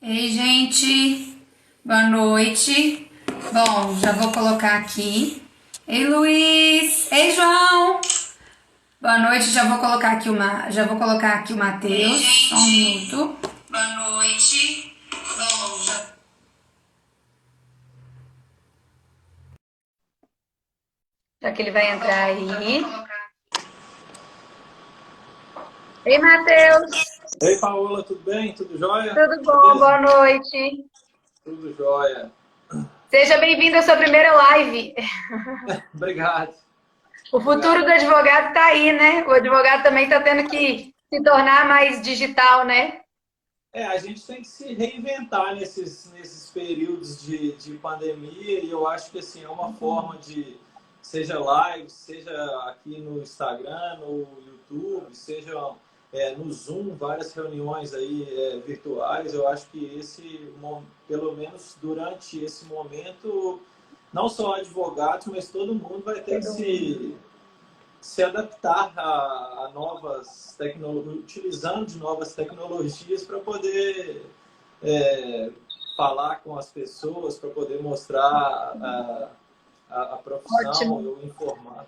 Ei, gente, boa noite. Bom, já vou colocar aqui. Ei, Luiz. Ei, João. Boa noite, já vou colocar aqui o Matheus. Só um minuto. Boa noite. Bom, já que ele vai entrar aí. Ei, Matheus. Ei, Paola, tudo bem? Tudo jóia? Tudo bom? Beleza? Boa noite. Tudo jóia. Seja bem-vindo à sua primeira live. Obrigado. O futuro do advogado está aí, né? O advogado também está tendo que se tornar mais digital, né? A gente tem que se reinventar nesses períodos de pandemia e eu acho que assim, é uma forma de, seja live, seja aqui no Instagram, no YouTube, seja no Zoom, várias reuniões aí virtuais, eu acho que pelo menos durante esse momento, não só advogados, mas todo mundo vai ter que se adaptar a novas tecnologias, utilizando de novas tecnologias para poder falar com as pessoas, para poder mostrar a profissão, Ótimo. ou informar.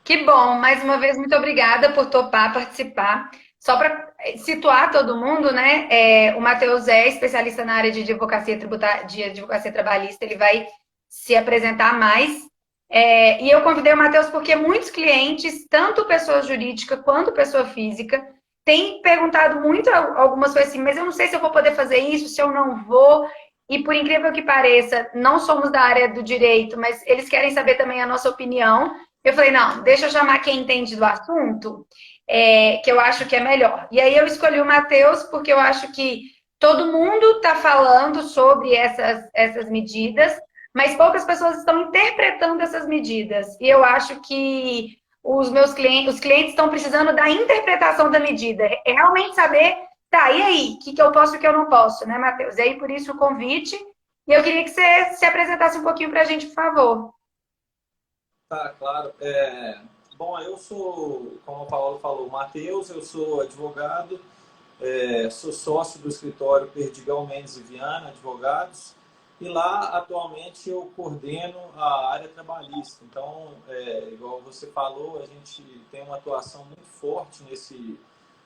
Que bom. Mais uma vez, muito obrigada por topar participar. Só para situar todo mundo, né? O Matheus é especialista na área de advocacia tributária, de advocacia trabalhista. Ele vai se apresentar mais. E eu convidei o Matheus porque muitos clientes, tanto pessoa jurídica quanto pessoa física, têm perguntado muito algumas coisas assim, mas eu não sei se eu vou poder fazer isso, se eu não vou. E por incrível que pareça, não somos da área do direito, mas eles querem saber também a nossa opinião. Eu falei, não, deixa eu chamar quem entende do assunto, que eu acho que é melhor. E aí eu escolhi o Matheus porque eu acho que todo mundo está falando sobre essas medidas, mas poucas pessoas estão interpretando essas medidas. E eu acho que os clientes estão precisando da interpretação da medida. É realmente saber, tá, e aí? O que eu posso e o que eu não posso, né, Matheus? E aí, por isso, o convite. E eu queria que você se apresentasse um pouquinho para a gente, por favor. Tá, claro. Bom, eu sou, como a Paola falou, Matheus, eu sou advogado, sou sócio do escritório Perdigão Mendes e Viana, advogados, e lá atualmente eu coordeno a área trabalhista. Então, igual você falou, a gente tem uma atuação muito forte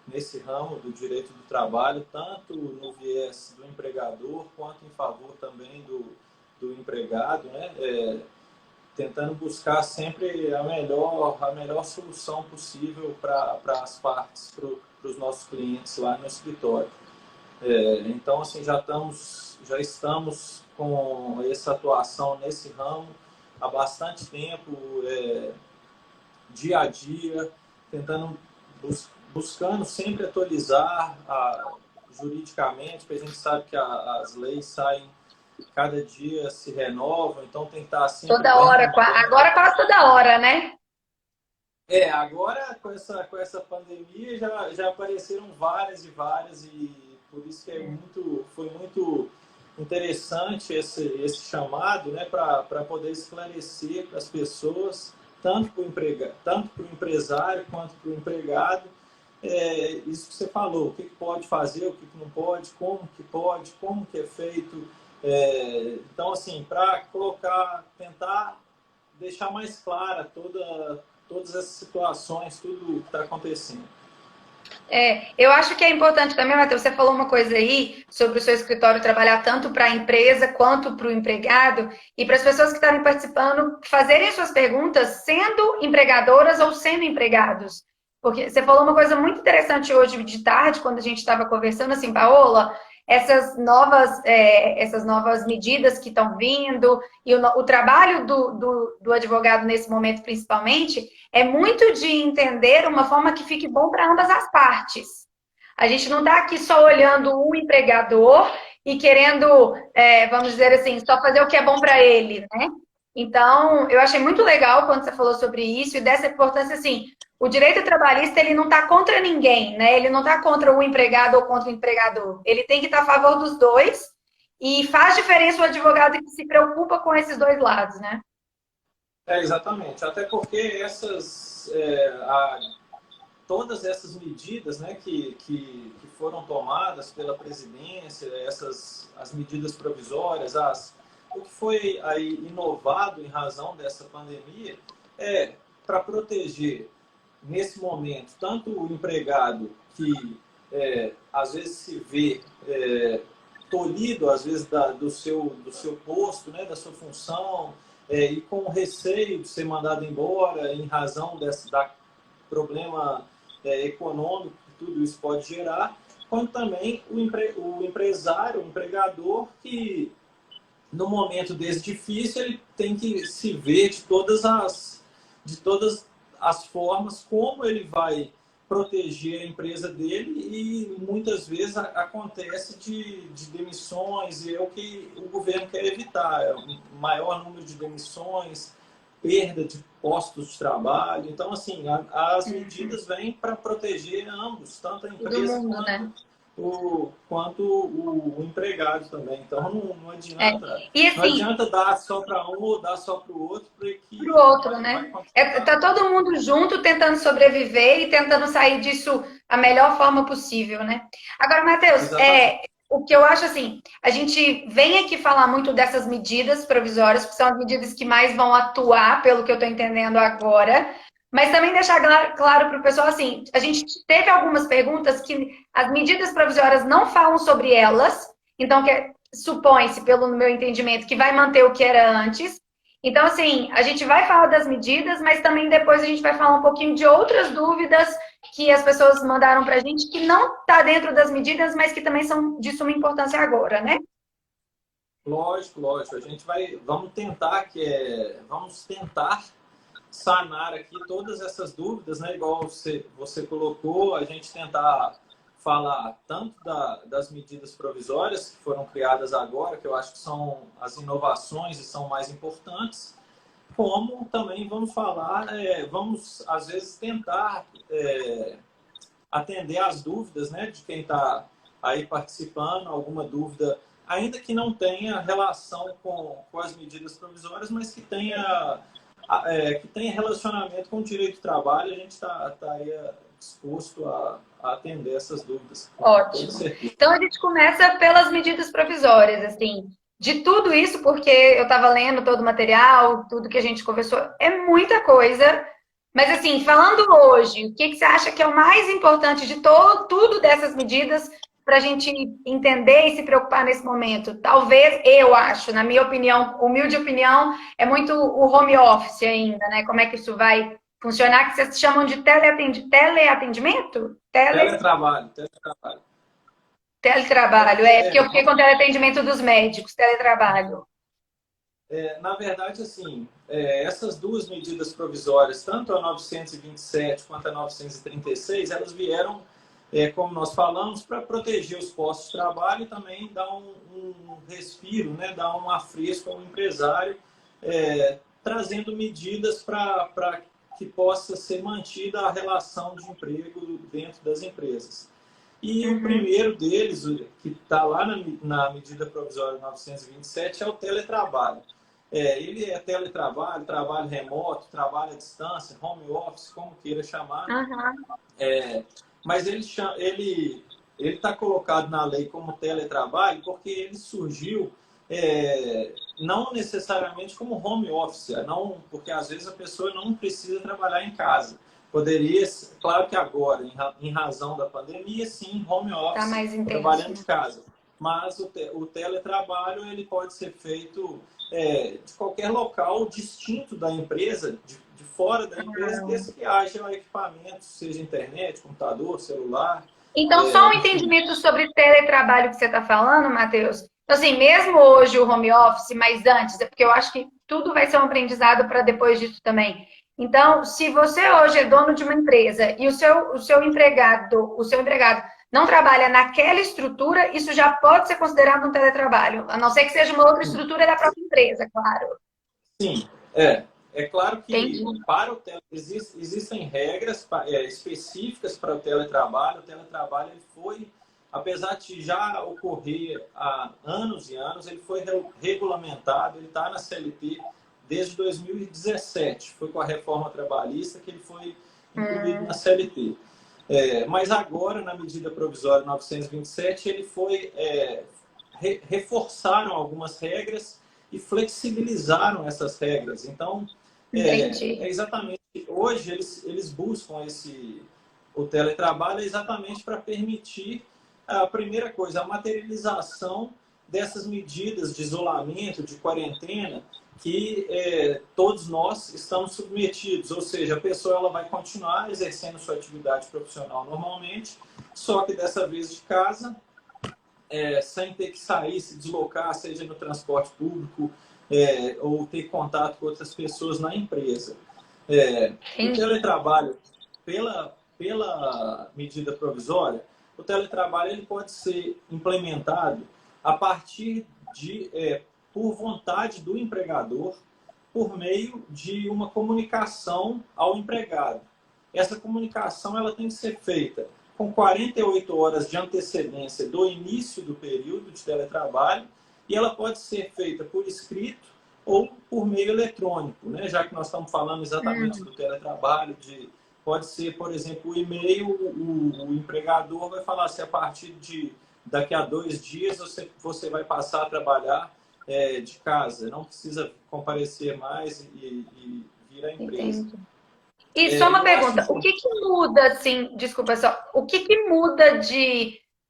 nesse ramo do direito do trabalho, tanto no viés do empregador, quanto em favor também do empregado, né? Tentando buscar sempre a melhor solução possível para as partes, para os nossos clientes lá no escritório. Então, assim, já estamos com essa atuação nesse ramo há bastante tempo, dia a dia, tentando, buscando sempre atualizar juridicamente, porque a gente sabe que as leis saem, cada dia se renovam, então tem que estar sempre Toda hora, bem. agora quase toda hora, né? Agora com essa pandemia já apareceram várias e várias, e por isso que foi muito interessante esse chamado, né, para poder esclarecer para as pessoas, tanto para o empresário quanto para o empregado, isso que você falou, o que pode fazer, o que não pode, como que é feito. Então, assim, para tentar deixar mais clara todas essas situações, tudo que está acontecendo. Eu acho que é importante também, Matheus, você falou uma coisa aí sobre o seu escritório trabalhar tanto para a empresa quanto para o empregado, e para as pessoas que estarem participando fazerem suas perguntas sendo empregadoras ou sendo empregados. Porque você falou uma coisa muito interessante hoje de tarde, quando a gente estava conversando, assim, Paola, essas novas medidas que estão vindo, e o trabalho do advogado nesse momento, principalmente, é muito de entender uma forma que fique bom para ambas as partes. A gente não está aqui só olhando o empregador e querendo, vamos dizer assim, só fazer o que é bom para ele, né? Então, eu achei muito legal quando você falou sobre isso e dessa importância, assim, o direito trabalhista, ele não está contra ninguém, né? Ele não está contra o empregado ou contra o empregador. Ele tem que estar a favor dos dois e faz diferença o advogado que se preocupa com esses dois lados, né? Exatamente. Até porque todas essas medidas, né, que foram tomadas pela presidência, as medidas provisórias, o que foi aí inovado em razão dessa pandemia é para proteger, nesse momento, tanto o empregado que às vezes se vê tolhido, às vezes, do seu posto, né, da sua função, e com receio de ser mandado embora em razão da problema econômico que tudo isso pode gerar, quanto também o empresário, o empregador, que no momento desse difícil ele tem que se ver de todas as formas como ele vai proteger a empresa dele, e muitas vezes acontece de demissões, e é o que o governo quer evitar, o maior número de demissões, perda de postos de trabalho. Então, assim, as medidas vêm para proteger ambos, tanto a empresa mundo, né? quanto o empregado também. Então, não adianta, E, assim, não adianta dar só para um ou dar só para o outro, porque para o outro, né? Tá todo mundo junto tentando sobreviver e tentando sair disso a melhor forma possível, né? Agora, Matheus, o que eu acho assim, a gente vem aqui falar muito dessas medidas provisórias, que são as medidas que mais vão atuar, pelo que eu estou entendendo agora, mas também deixar claro para o pessoal assim, a gente teve algumas perguntas que as medidas provisórias não falam sobre elas, então supõe-se, pelo meu entendimento, que vai manter o que era antes. Então, assim, a gente vai falar das medidas, mas também depois a gente vai falar um pouquinho de outras dúvidas que as pessoas mandaram para a gente, que não está dentro das medidas, mas que também são de suma importância agora, né? Lógico, lógico. Vamos tentar sanar aqui todas essas dúvidas, né? Igual você colocou, a gente tentar falar tanto das medidas provisórias que foram criadas agora, que eu acho que são as inovações e são mais importantes, como também vamos falar, vamos às vezes tentar atender às dúvidas, né, de quem está aí participando, alguma dúvida, ainda que não tenha relação com as medidas provisórias, mas que tenha relacionamento com o direito do trabalho. A gente está aí disposto a atender essas dúvidas. Ótimo. Então, a gente começa pelas medidas provisórias, assim, de tudo isso, porque eu estava lendo todo o material, tudo que a gente conversou, é muita coisa, mas, assim, falando hoje, o que você acha que é o mais importante de tudo dessas medidas para a gente entender e se preocupar nesse momento? Talvez, eu acho, na minha opinião, humilde opinião, é muito o home office ainda, né? Como é que isso vai funcionar, que vocês chamam de teleatendimento? Teletrabalho. Teletrabalho, porque eu fiquei com teleatendimento dos médicos, teletrabalho. Na verdade, assim, essas duas medidas provisórias, tanto a 927 quanto a 936, elas vieram, como nós falamos, para proteger os postos de trabalho e também dar um respiro, né, dar um afresco ao empresário, trazendo medidas para que possa ser mantida a relação de emprego dentro das empresas. E o primeiro deles, que está lá na medida provisória 927, é o teletrabalho. Ele é teletrabalho, trabalho remoto, trabalho à distância, home office, como queira chamar. Mas ele está colocado na lei como teletrabalho porque ele surgiu não necessariamente como home office, porque às vezes a pessoa não precisa trabalhar em casa. Poderia, claro que agora, em razão da pandemia, sim, home office, trabalhando de casa. Mas o teletrabalho ele pode ser feito de qualquer local distinto da empresa, de fora da empresa, desde que haja equipamento, seja internet, computador, celular. Então, só um entendimento sobre teletrabalho que você está falando, Matheus. Então, assim, mesmo hoje o home office, mas antes, porque eu acho que tudo vai ser um aprendizado para depois disso também. Então, se você hoje é dono de uma empresa e o seu empregado não trabalha naquela estrutura, isso já pode ser considerado um teletrabalho, a não ser que seja uma outra estrutura da própria empresa, claro. Sim, é claro que para o existem regras específicas para o teletrabalho. O teletrabalho ele foi, apesar de já ocorrer há anos e anos, ele foi regulamentado, ele está na CLT desde 2017. Foi com a reforma trabalhista que ele foi incluído na CLT. Mas agora, na medida provisória 927, ele foi reforçaram algumas regras e flexibilizaram essas regras. Então, Entendi. exatamente, hoje eles buscam o teletrabalho exatamente para permitir, a primeira coisa, a materialização dessas medidas de isolamento, de quarentena, que todos nós estamos submetidos. Ou seja, a pessoa ela vai continuar exercendo sua atividade profissional normalmente, só que dessa vez de casa, sem ter que sair, se deslocar, seja no transporte público, ou ter contato com outras pessoas na empresa. O teletrabalho, pela medida provisória, o teletrabalho ele pode ser implementado a partir por vontade do empregador, por meio de uma comunicação ao empregado. Essa comunicação ela tem que ser feita com 48 horas de antecedência do início do período de teletrabalho, e ela pode ser feita por escrito ou por meio eletrônico, né? Já que nós estamos falando exatamente do teletrabalho, pode ser, por exemplo, o e-mail, o empregador vai falar se a partir de daqui a 2 dias você vai passar a trabalhar de casa, não precisa comparecer mais e vir à empresa. Entendi. E só uma pergunta, o que muda, assim, desculpa só, o que muda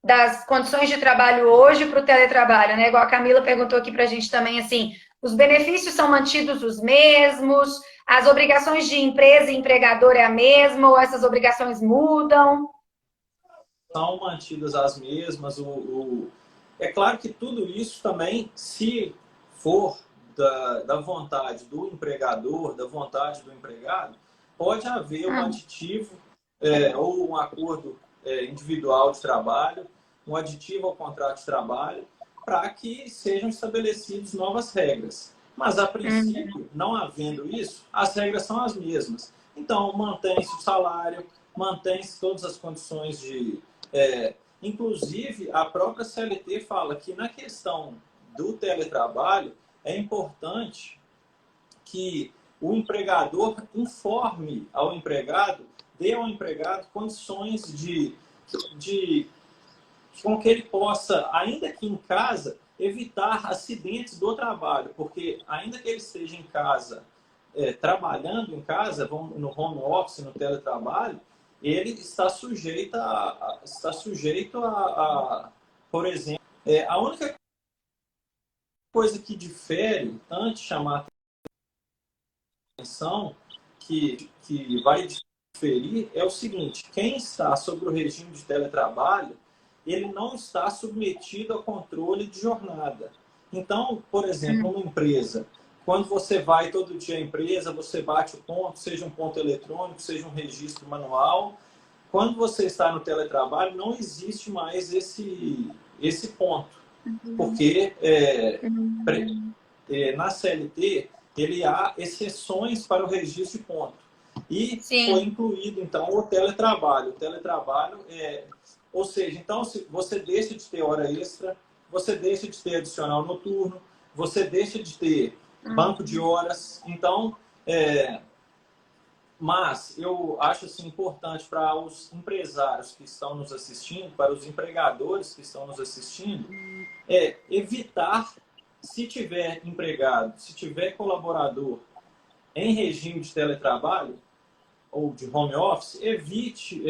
das condições de trabalho hoje para o teletrabalho, né? Igual a Camila perguntou aqui para a gente também, assim, os benefícios são mantidos os mesmos, as obrigações de empresa e empregador é a mesma, ou essas obrigações mudam? São mantidas as mesmas. É claro que tudo isso também, se for da vontade do empregador, da vontade do empregado, pode haver um aditivo ou um acordo individual de trabalho, um aditivo ao contrato de trabalho, para que sejam estabelecidas novas regras. Mas, a princípio, não havendo isso, as regras são as mesmas. Então, mantém-se o salário, mantém-se todas as condições inclusive, a própria CLT fala que na questão do teletrabalho é importante que o empregador informe ao empregado, dê ao empregado condições com que ele possa, ainda que em casa, evitar acidentes do trabalho, porque ainda que ele esteja em casa, trabalhando em casa, no home office, no teletrabalho, ele está sujeito por exemplo, a única coisa que difere, antes de chamar a atenção, que vai diferir, é o seguinte: quem está sobre o regime de teletrabalho, ele não está submetido a controle de jornada. Então, por exemplo, uma empresa, quando você vai todo dia à empresa, você bate o ponto, seja um ponto eletrônico, seja um registro manual. Quando você está no teletrabalho, não existe mais esse ponto. Porque na CLT, há exceções para o registro de ponto. E foi incluído, então, o teletrabalho. O teletrabalho ou seja, então, se você deixa de ter hora extra, você deixa de ter adicional noturno, você deixa de ter banco de horas. Então, mas eu acho assim, importante para os empresários que estão nos assistindo, para os empregadores que estão nos assistindo, evitar, se tiver empregado, se tiver colaborador em regime de teletrabalho ou de home office, evite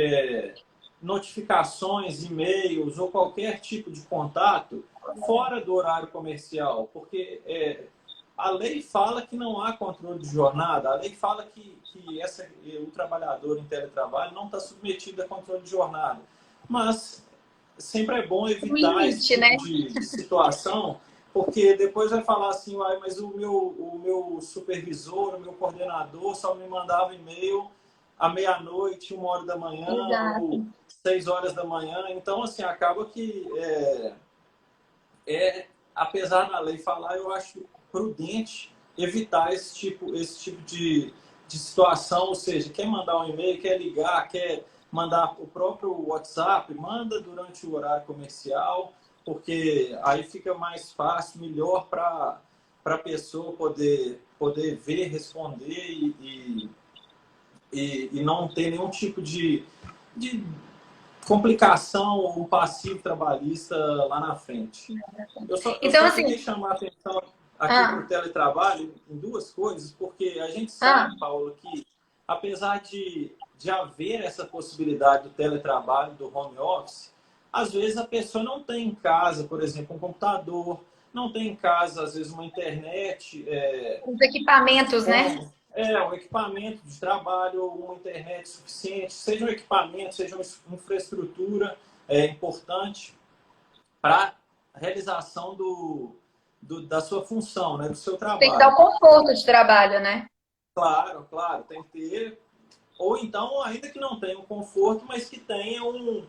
notificações, e-mails ou qualquer tipo de contato fora do horário comercial, porque a lei fala que não há controle de jornada, a lei fala que o trabalhador em teletrabalho não está submetido a controle de jornada. Mas sempre é bom evitar esse tipo de situação, porque depois vai falar assim, mas o meu supervisor, o meu coordenador só me mandava e-mail à meia-noite, 1h da manhã, ou 6h da manhã. Então, assim, acaba que apesar da lei falar, eu acho prudente evitar esse tipo de situação. Ou seja, quer mandar um e-mail, quer ligar, quer mandar o próprio WhatsApp, manda durante o horário comercial, porque aí fica mais fácil, melhor para a pessoa poder ver, responder e não ter nenhum tipo de de complicação ou passivo trabalhista lá na frente. Eu Então, só assim... queria chamar a atenção aqui para o Ah, teletrabalho em duas coisas, porque a gente ah, sabe, Paulo, que apesar de haver essa possibilidade do teletrabalho, do home office, às vezes a pessoa não tem em casa, por exemplo, um computador, não tem em casa, às vezes, uma internet, os equipamentos, né? um equipamento de trabalho, uma internet suficiente, seja um equipamento, seja uma infraestrutura importante para a realização da sua função, né, do seu Tem que dar trabalho. o conforto de trabalho, né? Claro, claro, tem que ter, ou então, ainda que não tenha um conforto, mas que tenha um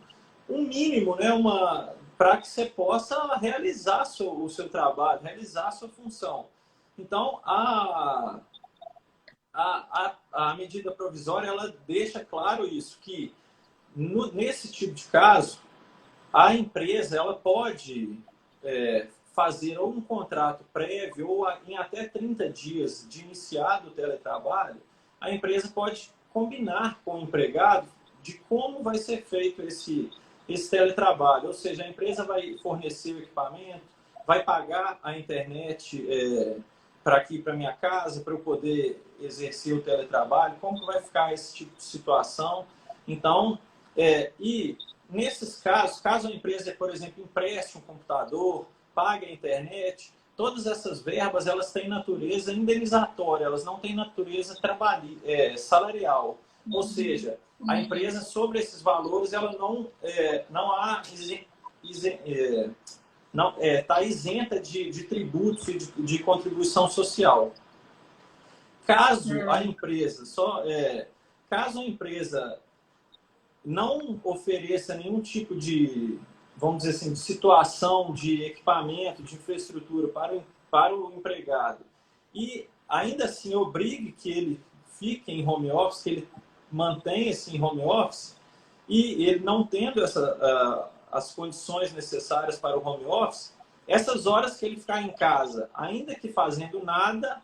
mínimo, né, para que você possa realizar o seu trabalho, realizar a sua função. Então, a medida provisória, ela deixa claro isso, que nesse tipo de caso, a empresa ela pode fazer ou um contrato prévio ou em até 30 dias de iniciado o teletrabalho, a empresa pode combinar com o empregado de como vai ser feito esse teletrabalho. Ou seja, a empresa vai fornecer o equipamento, vai pagar a internet para aqui, para minha casa, para eu poder exercer o teletrabalho, como que vai ficar esse tipo de situação. Então, e nesses casos, caso a empresa, por exemplo, empreste um computador, pague a internet, todas essas verbas elas têm natureza indenizatória, elas não têm natureza salarial. Ou seja, a empresa sobre esses valores ela não há não está isenta de tributos e de contribuição social. Caso a empresa caso a empresa não ofereça nenhum tipo de, vamos dizer assim, de situação de equipamento, de infraestrutura para o empregado e ainda assim obrigue que ele fique em home office, que ele mantenha-se em home office e ele não tendo as condições necessárias para o home office, essas horas que ele ficar em casa, ainda que fazendo nada,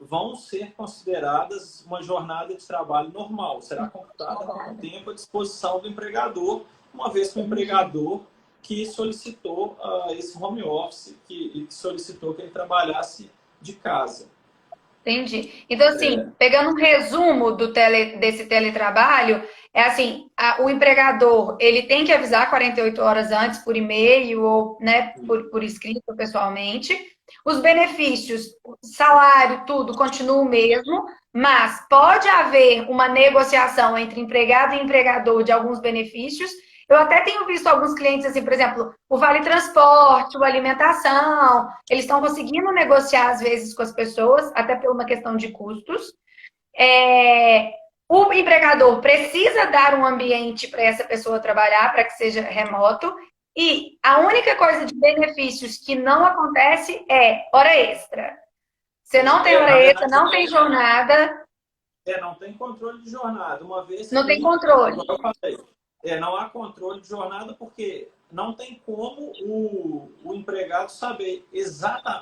vão ser consideradas uma jornada de trabalho normal. Será computada como tempo à disposição do empregador, uma vez que o empregador que solicitou esse home office, que solicitou que ele trabalhasse de casa. Entendi. Então, assim, pegando um resumo desse teletrabalho, é assim, o empregador, ele tem que avisar 48 horas antes por e-mail ou, né, por escrito pessoalmente. Os benefícios, salário, tudo continua o mesmo, mas pode haver uma negociação entre empregado e empregador de alguns benefícios. Eu até tenho visto alguns clientes, assim, por exemplo, o vale transporte, o alimentação, eles estão conseguindo negociar, às vezes, com as pessoas, até por uma questão de custos. O empregador precisa dar um ambiente para essa pessoa trabalhar, para que seja remoto. E a única coisa de benefícios que não acontece é hora extra. Você não tem hora Na extra, verdade, não tem jornada, não tem controle de jornada, uma vez não tem que, controle. igual eu falei, não há controle de jornada porque não tem como o empregado saber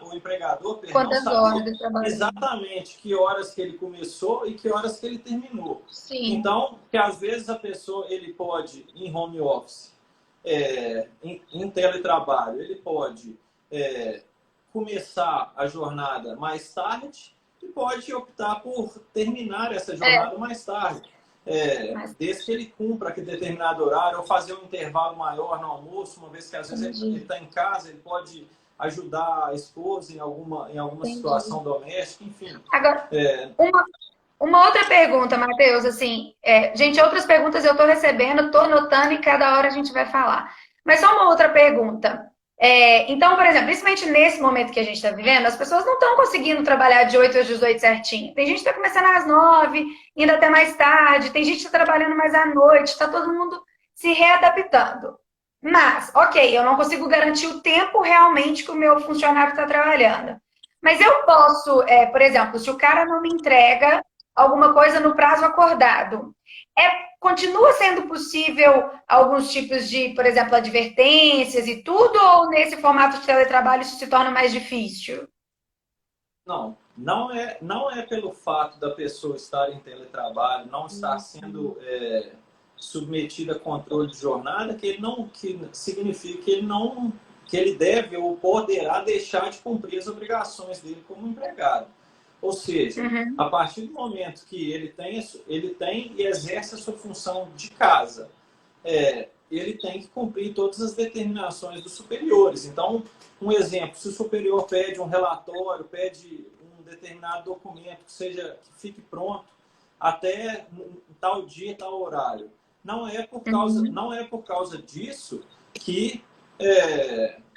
o empregador, perdão, Quantas horas saber de trabalho? exatamente que horas que ele começou e que horas que ele terminou. Sim. Então, que às vezes a pessoa ele pode em home office, em teletrabalho, ele pode começar a jornada mais tarde e pode optar por terminar essa jornada mais tarde. Desde que ele cumpra aquele determinado horário, ou fazer um intervalo maior no almoço, uma vez que às vezes ele está em casa, ele pode ajudar a esposa em alguma situação doméstica, enfim. Agora, uma outra pergunta, Matheus, assim, gente, outras perguntas eu estou recebendo, estou anotando e cada hora a gente vai falar. Mas só uma outra pergunta. Então, por exemplo, principalmente nesse momento que a gente está vivendo, as pessoas não estão conseguindo trabalhar de 8 às 18 certinho. Tem gente que está começando às 9, indo até mais tarde, tem gente que está trabalhando mais à noite, está todo mundo se readaptando. Mas, ok, eu não consigo garantir o tempo realmente que o meu funcionário está trabalhando. Mas eu posso, por exemplo, se o cara não me entrega alguma coisa no prazo acordado, continua sendo possível alguns tipos de, por exemplo, advertências e tudo, ou nesse formato de teletrabalho isso se torna mais difícil? Não é pelo fato da pessoa estar em teletrabalho, não estar sendo submetido a controle de jornada, que significa que ele deve ou poderá deixar de cumprir as obrigações dele como empregado. Ou seja, Uhum. a partir do momento que ele tem e exerce a sua função de casa, ele tem que cumprir todas as determinações dos superiores. Então, um exemplo, se o superior pede um relatório, pede um determinado documento que fique pronto até tal dia, tal horário, Uhum. não é por causa disso que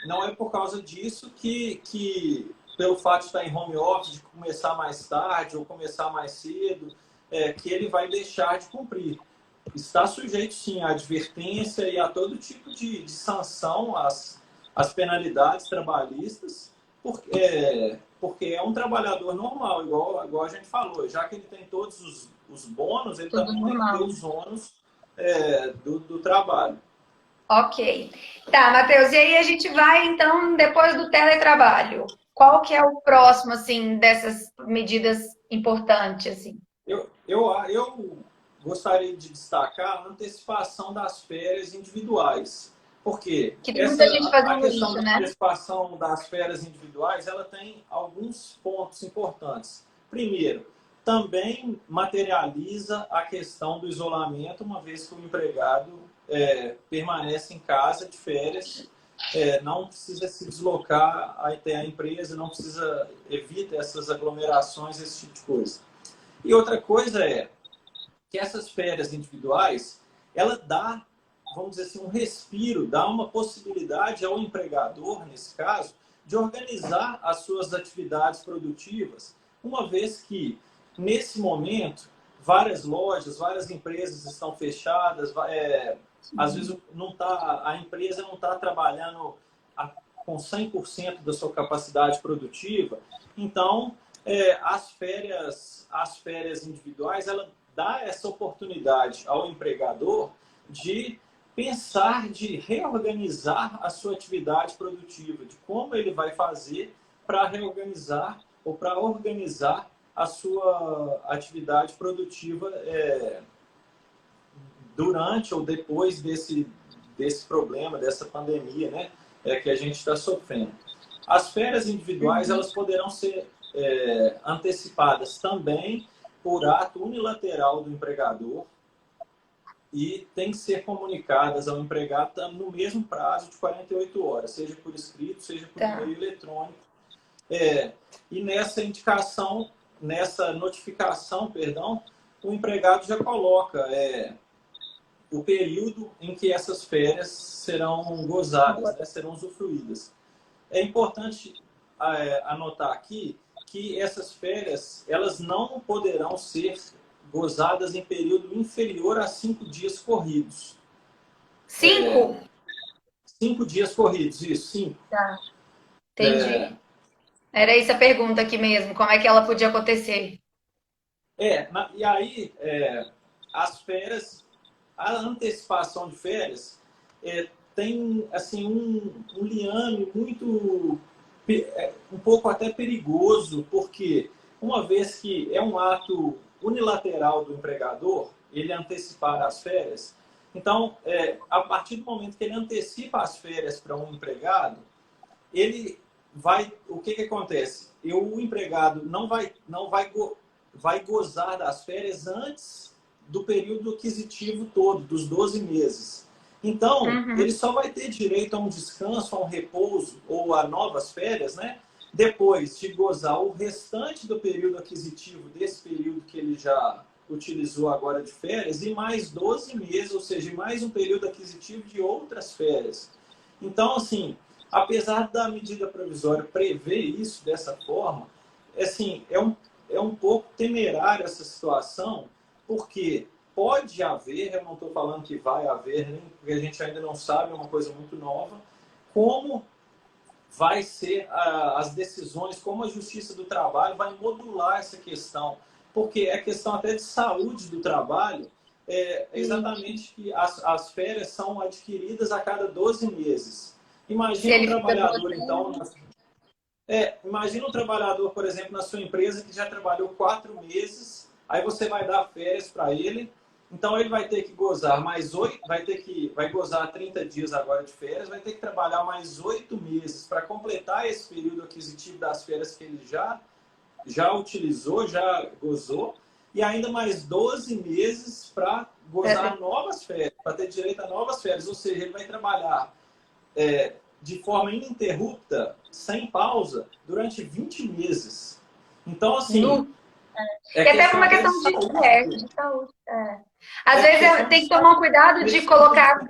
não é por causa disso que pelo fato de estar em home office, de começar mais tarde ou começar mais cedo, que ele vai deixar de cumprir. Está sujeito, sim, à advertência e a todo tipo de sanção, às penalidades trabalhistas, porque é um trabalhador normal, igual a gente falou. Já que ele tem todos os bônus, ele Tudo também tem que ter normal. os ônus do trabalho. Ok. Tá, Matheus, e aí a gente vai, então, depois do teletrabalho. Qual que é o próximo, assim, dessas medidas importantes, assim? Eu gostaria de destacar a antecipação das férias individuais. Porque Que tem muita gente a fazendo questão isso, da né? antecipação das férias individuais, ela tem alguns pontos importantes. Primeiro, também materializa a questão do isolamento, uma vez que o empregado permanece em casa de férias, não precisa se deslocar até a empresa, não precisa, evita essas aglomerações, esse tipo de coisa. E outra coisa é que essas férias individuais, ela dá, vamos dizer assim, um respiro, dá uma possibilidade ao empregador, nesse caso, de organizar as suas atividades produtivas, uma vez que, nesse momento, várias lojas, várias empresas estão fechadas, às vezes a empresa não está trabalhando com 100% da sua capacidade produtiva, então as férias individuais, ela dá essa oportunidade ao empregador de pensar, de reorganizar a sua atividade produtiva, de como ele vai fazer para reorganizar ou para organizar a sua atividade produtiva durante ou depois desse problema, dessa pandemia, né, que a gente está sofrendo. As férias individuais, Uhum. elas poderão ser antecipadas também por ato unilateral do empregador e tem que ser comunicadas ao empregado no mesmo prazo de 48 horas, seja por escrito, seja por Tá. e-mail eletrônico. E nessa indicação, nessa notificação, perdão, o empregado já coloca o período em que essas férias serão gozadas, né, serão usufruídas. É importante anotar aqui que essas férias, elas não poderão ser gozadas em período inferior a 5 dias corridos. 5? 5 dias corridos, isso, 5. Tá, entendi. Era essa a pergunta aqui mesmo, como é que ela podia acontecer? E aí, as férias, a antecipação de férias tem assim um liame muito, um pouco até perigoso, porque uma vez que é um ato unilateral do empregador, ele antecipar as férias, então, a partir do momento que ele antecipa as férias para um empregado, ele o que acontece? O empregado vai gozar das férias antes do período aquisitivo todo, dos 12 meses. Então, ele Uhum. só vai ter direito a um descanso, a um repouso ou a novas férias, né? Depois de gozar o restante do período aquisitivo, desse período que ele já utilizou agora de férias, e mais 12 meses, ou seja, mais um período aquisitivo de outras férias. Então, assim, apesar da medida provisória prever isso dessa forma, assim, é um pouco temerário essa situação, porque pode haver, eu não estou falando que vai haver, nem porque a gente ainda não sabe, é uma coisa muito nova, como vai ser as decisões, como a Justiça do Trabalho vai modular essa questão, porque é questão até de saúde do trabalho, Isso. exatamente que as férias são adquiridas a cada 12 meses. Se Imagina um ele fica trabalhador, então, doente. imagina um trabalhador, por exemplo, na sua empresa que já trabalhou 4 meses, aí você vai dar férias para ele, Então ele vai ter que gozar mais 8, vai gozar 30 dias agora de férias, vai ter que trabalhar mais 8 meses para completar esse período aquisitivo das férias que ele já utilizou, já gozou, e ainda mais 12 meses para gozar novas férias, para ter direito a novas férias. Ou seja, ele vai trabalhar de forma ininterrupta, sem pausa, durante 20 meses. Então, assim... E até por uma questão de saúde. Às vezes tem que tomar um cuidado de colocar...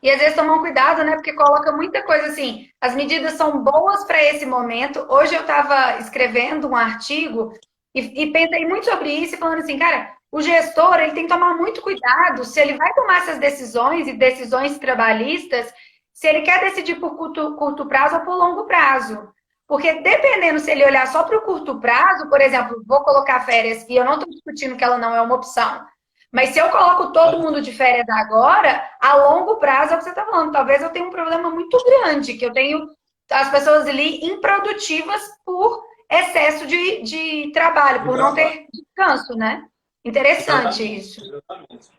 E às vezes tomar um cuidado, né? Porque coloca muita coisa assim. As medidas são boas para esse momento. Hoje eu estava escrevendo um artigo e pensei muito sobre isso e falando assim, cara, o gestor ele tem que tomar muito cuidado se ele vai tomar essas decisões e decisões trabalhistas, se ele quer decidir por curto prazo ou por longo prazo. Porque dependendo se ele olhar só para o curto prazo, por exemplo, vou colocar férias e eu não estou discutindo que ela não é uma opção. Mas se eu coloco todo mundo de férias agora, a longo prazo é o que você está falando. Talvez eu tenha um problema muito grande, que eu tenho as pessoas ali improdutivas por excesso de trabalho, por não ter descanso, né? Interessante isso. Exatamente.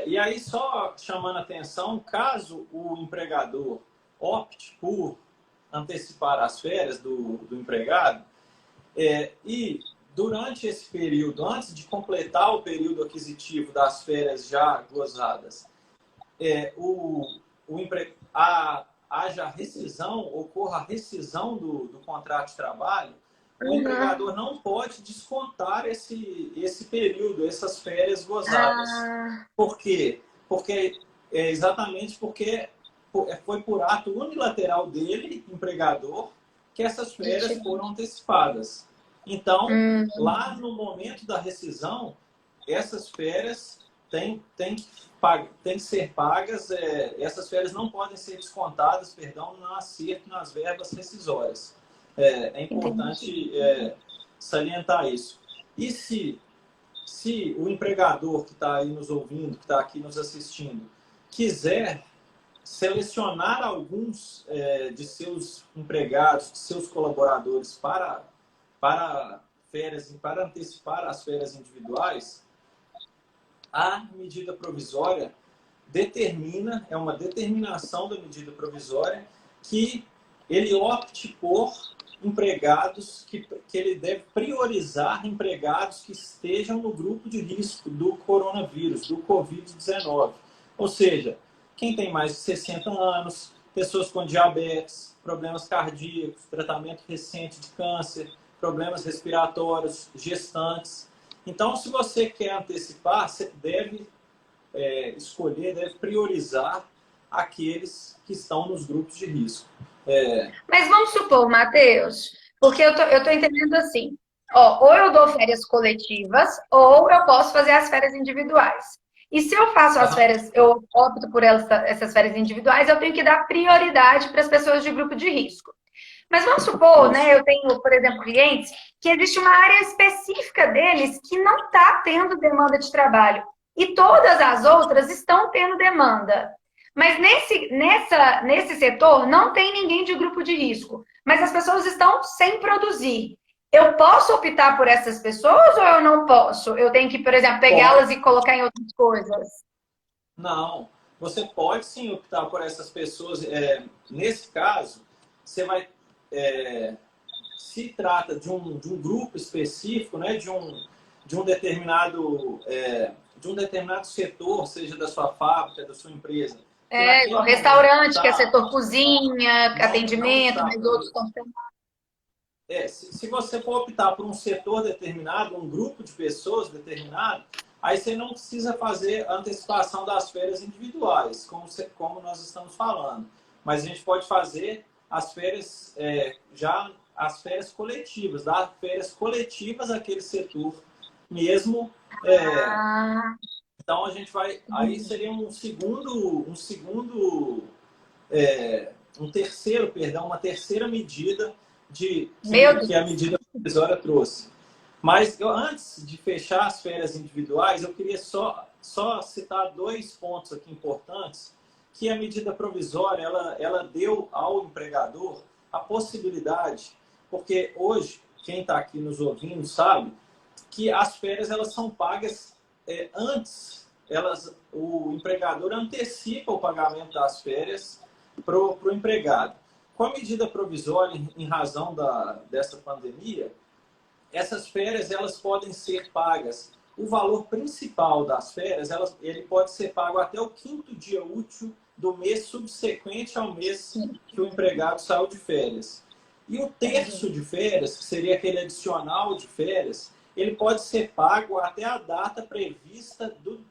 E aí, só chamando a atenção, caso o empregador opte por antecipar as férias do empregado, e durante esse período, antes de completar o período aquisitivo das férias já gozadas, haja rescisão, ocorra a rescisão do contrato de trabalho, o empregador não pode descontar esse período, essas férias gozadas. Por quê? Exatamente porque foi por ato unilateral dele, empregador, que essas férias foram antecipadas. Então, lá no momento da rescisão, essas férias têm que ser pagas, essas férias não podem ser descontadas, no acerto nas verbas rescisórias. É importante salientar isso. E se o empregador que está aí nos ouvindo, que está aqui nos assistindo, quiser selecionar alguns de seus empregados, de seus colaboradores para férias e para antecipar as férias individuais, a medida provisória é uma determinação da medida provisória que ele opte por empregados, que ele deve priorizar empregados que estejam no grupo de risco do coronavírus, do Covid-19. Ou seja, quem tem mais de 60 anos, pessoas com diabetes, problemas cardíacos, tratamento recente de câncer, problemas respiratórios, gestantes. Então, se você quer antecipar, você deve escolher, deve priorizar aqueles que estão nos grupos de risco. Mas vamos supor, Matheus, porque eu tô entendendo assim, ou eu dou férias coletivas, ou eu posso fazer as férias individuais. E se eu faço as férias, eu opto por essas férias individuais, eu tenho que dar prioridade para as pessoas de grupo de risco. Mas vamos supor, né, eu tenho, por exemplo, clientes que existe uma área específica deles que não está tendo demanda de trabalho. E todas as outras estão tendo demanda. Mas nesse setor não tem ninguém de grupo de risco. Mas as pessoas estão sem produzir. Eu posso optar por essas pessoas ou eu não posso? Eu tenho que, por exemplo, pegá-las e colocar em outras coisas? Não, você pode sim optar por essas pessoas. Nesse caso, você vai... se trata de um grupo específico, né, de um determinado setor, seja da sua fábrica, da sua empresa. O restaurante, que é setor cozinha, atendimento, mas outros estão sendo... Se você for optar por um setor determinado, um grupo de pessoas determinado, aí você não precisa fazer a antecipação das férias individuais, como nós estamos falando. Mas a gente pode fazer as férias, as férias coletivas, dar férias coletivas àquele setor mesmo. Então a gente vai, aí seria uma terceira medida que a medida provisória trouxe. Mas antes de fechar as férias individuais, eu queria só citar 2 pontos aqui importantes, que a medida provisória ela deu ao empregador a possibilidade, porque hoje, quem está aqui nos ouvindo sabe que as férias elas são pagas antes, o empregador antecipa o pagamento das férias para o empregado. Com a medida provisória, em razão dessa pandemia, essas férias elas podem ser pagas. O valor principal das férias, ele pode ser pago até o 5º dia útil do mês subsequente ao mês que o empregado saiu de férias. E o terço de férias, que seria aquele adicional de férias, ele pode ser pago até a data prevista do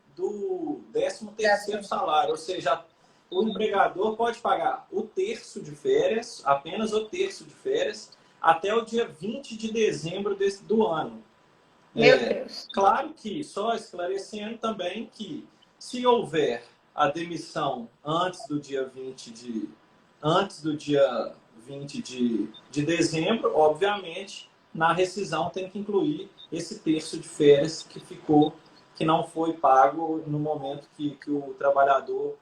13º salário. Ou seja, o empregador pode pagar o terço de férias, apenas o terço de férias, até o dia 20 de dezembro do ano. Meu Deus. Claro que, só esclarecendo também que, se houver a demissão antes do dia 20 de dezembro, obviamente, na rescisão tem que incluir esse terço de férias que não foi pago no momento que o trabalhador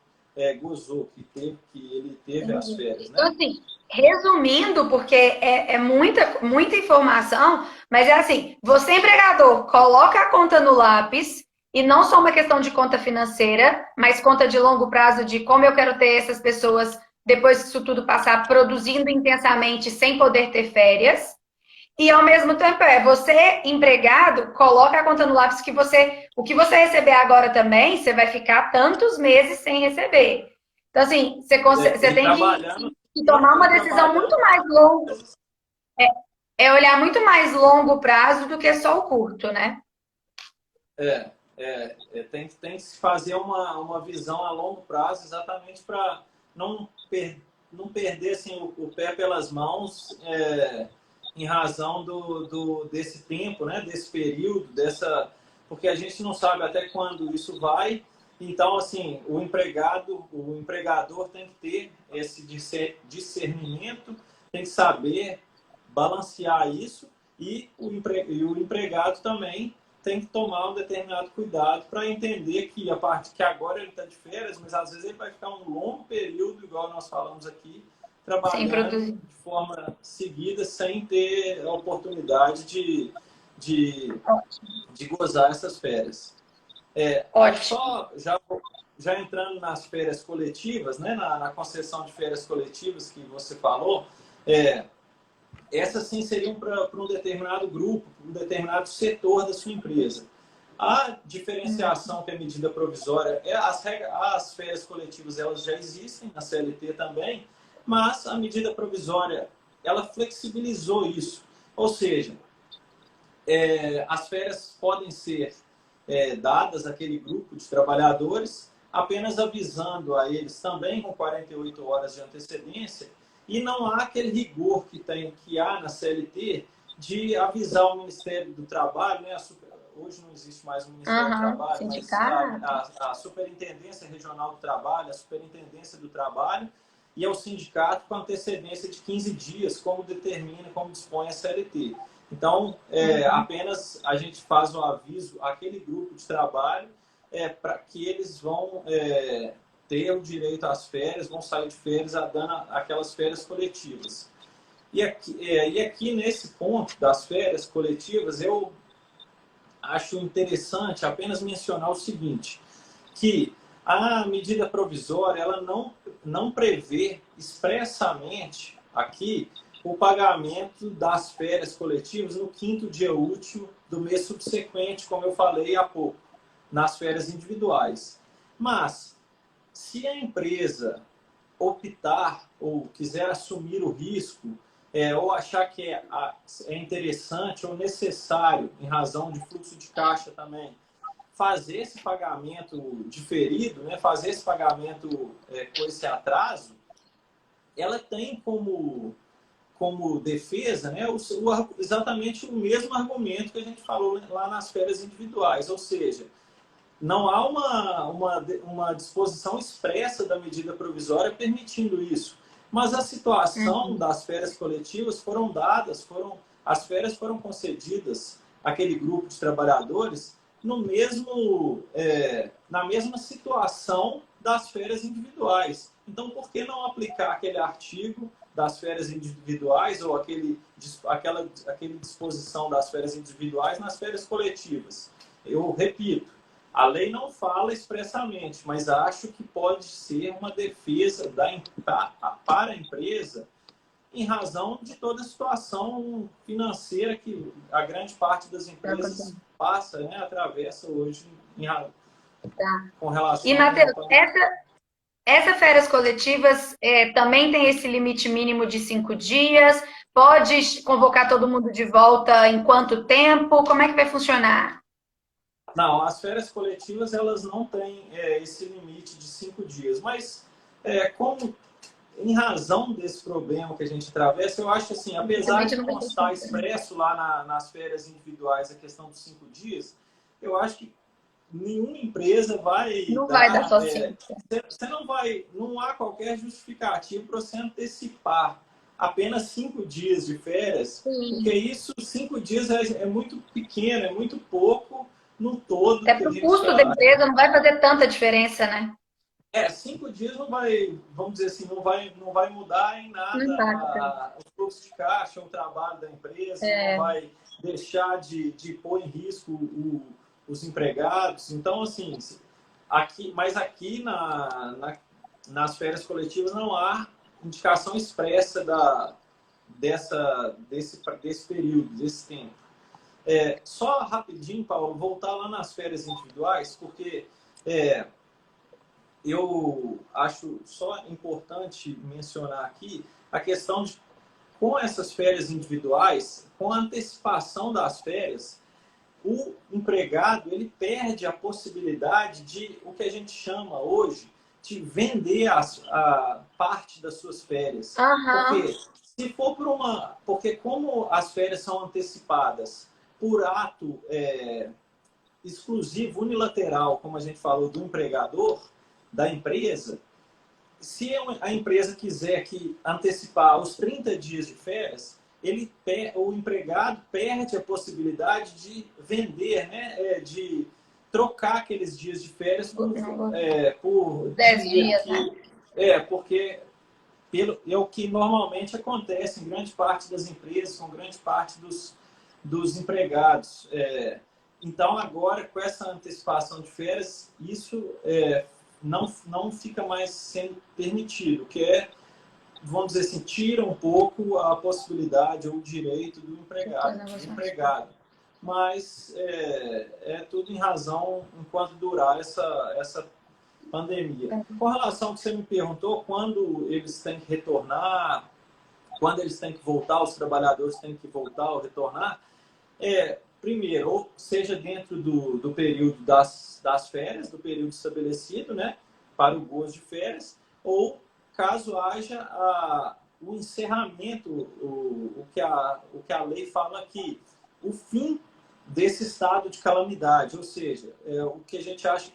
gozou, que ele teve as férias. Né? Então, assim, resumindo, porque é muita informação, mas é assim, você empregador, coloca a conta no lápis, e não só uma questão de conta financeira, mas conta de longo prazo de como eu quero ter essas pessoas, depois que isso tudo passar, produzindo intensamente, sem poder ter férias. E ao mesmo tempo você, empregado, coloca a conta no lápis que o que você receber agora também, você vai ficar tantos meses sem receber. Então, assim, você tem que tomar uma decisão muito mais longa. É olhar muito mais longo prazo do que só o curto, né? Tem que se fazer uma visão a longo prazo, exatamente para não perder assim, o pé pelas mãos, em razão desse tempo, né, desse período, porque a gente não sabe até quando isso vai. Então, assim, o empregador tem que ter esse discernimento, tem que saber balancear isso, e o empregado também tem que tomar um determinado cuidado para entender que a parte que agora ele está de férias, mas às vezes ele vai ficar um longo período, igual nós falamos aqui, trabalhando de forma seguida, sem ter a oportunidade de gozar essas férias. Só já entrando nas férias coletivas, né, na concessão de férias coletivas que você falou, essas sim seriam para um determinado grupo, um determinado setor da sua empresa. A diferenciação que a medida provisória, as férias coletivas elas já existem na CLT também, mas a medida provisória ela flexibilizou isso. Ou seja, as férias podem ser dadas àquele grupo de trabalhadores, apenas avisando a eles também com 48 horas de antecedência, e não há aquele rigor que há na CLT de avisar o Ministério do Trabalho, né? Hoje não existe mais o Ministério do Trabalho, mas a Superintendência Regional do Trabalho, a Superintendência do Trabalho e ao sindicato com antecedência de 15 dias, como dispõe a CLT. Então, apenas a gente faz o aviso àquele grupo de trabalho para que eles vão ter o direito às férias, vão sair de férias dando aquelas férias coletivas. E aqui nesse ponto das férias coletivas, eu acho interessante apenas mencionar o seguinte, que a medida provisória ela não prevê expressamente aqui o pagamento das férias coletivas no 5º dia útil do mês subsequente, como eu falei há pouco, nas férias individuais. Mas, se a empresa optar ou quiser assumir o risco, ou achar que é interessante ou necessário, em razão de fluxo de caixa também, fazer esse pagamento diferido, né, fazer esse pagamento com esse atraso, ela tem como defesa, né, exatamente o mesmo argumento que a gente falou lá nas férias individuais, ou seja, não há uma disposição expressa da medida provisória permitindo isso. Mas a situação das férias coletivas as férias foram concedidas àquele grupo de trabalhadores na mesma situação das férias individuais. Então, por que não aplicar aquele artigo das férias individuais ou aquela disposição das férias individuais nas férias coletivas? Eu repito, A lei não fala expressamente, mas acho que pode ser uma defesa para a empresa em razão de toda a situação financeira que a grande parte das empresas passa, né, atravessa hoje com E, relação Matheus, à pandemia. essa férias coletivas também tem esse limite mínimo de 5 dias? Pode convocar todo mundo de volta em quanto tempo? Como é que vai funcionar? Não, as férias coletivas elas não têm esse limite de 5 dias, mas como em razão desse problema que a gente atravessa, eu acho assim, apesar Realmente de não vai ter constar tempo, né? expresso lá nas férias individuais a questão dos 5 dias, eu acho que nenhuma empresa vai Não vai dar dar. só 5. Você não vai. Não há qualquer justificativo para você antecipar apenas 5 dias de férias, porque Sim. isso, 5 dias é muito pequeno, é muito pouco no todo Até que a para o gente custo da está. empresa não vai fazer tanta diferença, né? 5 dias não vai, vamos dizer assim, não vai mudar em Não nada impacta. o fluxo de caixa, o trabalho da empresa, não É, vai deixar de pôr em risco os empregados. Então, assim, mas aqui nas férias coletivas não há indicação expressa desse período, desse tempo. Só rapidinho, Paulo, voltar lá nas férias individuais, porque eu acho só importante mencionar aqui a questão de, com essas férias individuais, com a antecipação das férias, o empregado ele perde a possibilidade de o que a gente chama hoje de vender a parte das suas férias. aham, Porque se for porque como as férias são antecipadas por ato exclusivo, unilateral, como a gente falou, do empregador, da empresa, se a empresa quiser antecipar os 30 dias de férias, o empregado perde a possibilidade de vender, né? De trocar aqueles dias de férias por 10 dinheiro. dias, né? Porque é o que normalmente acontece em grande parte das empresas, com grande parte dos empregados. Então, agora, com essa antecipação de férias, isso não fica mais sendo permitido, que vamos dizer assim, tira um pouco a possibilidade ou o direito do empregado. Mas tudo em razão enquanto durar essa pandemia. Com relação ao que você me perguntou, quando eles têm que retornar, quando eles têm que voltar, os trabalhadores têm que voltar ou retornar, primeiro, ou seja dentro do período das férias, do período estabelecido, né, para o gozo de férias, ou caso haja o encerramento, o que a lei fala aqui, o fim desse estado de calamidade, ou seja, o que a gente acha